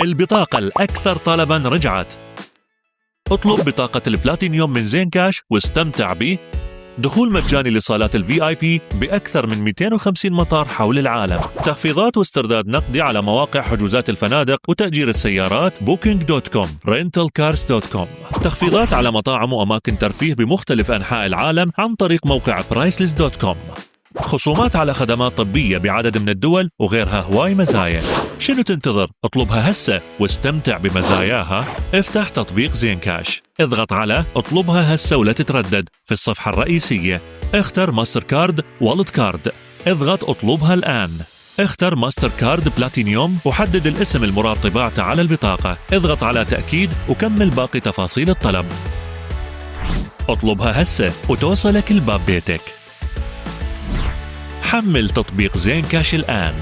البطاقة الأكثر طلباً رجعت. اطلب بطاقة البلاتينيوم من زين كاش واستمتع دخول مجاني لصالات VIP بأكثر من 250 مطار حول العالم، تخفيضات واسترداد نقدي على مواقع حجوزات الفنادق وتأجير السيارات booking.com rentalcars.com، تخفيضات على مطاعم وأماكن ترفيه بمختلف أنحاء العالم عن طريق موقع priceless.com، خصومات على خدمات طبية بعدد من الدول وغيرها هواي مزايا. شنو تنتظر؟ اطلبها هسه واستمتع بمزاياها. افتح تطبيق زين كاش، اضغط على اطلبها هسه ولا تتردد في الصفحة الرئيسية، اختر ماستر كارد والت كارد، اضغط اطلبها الآن، اختر ماستر كارد بلاتينيوم وحدد الاسم المراد طباعته على البطاقة، اضغط على تأكيد وكمل باقي تفاصيل الطلب. اطلبها هسه وتوصلك لباب بيتك. حمل تطبيق زين كاش الآن.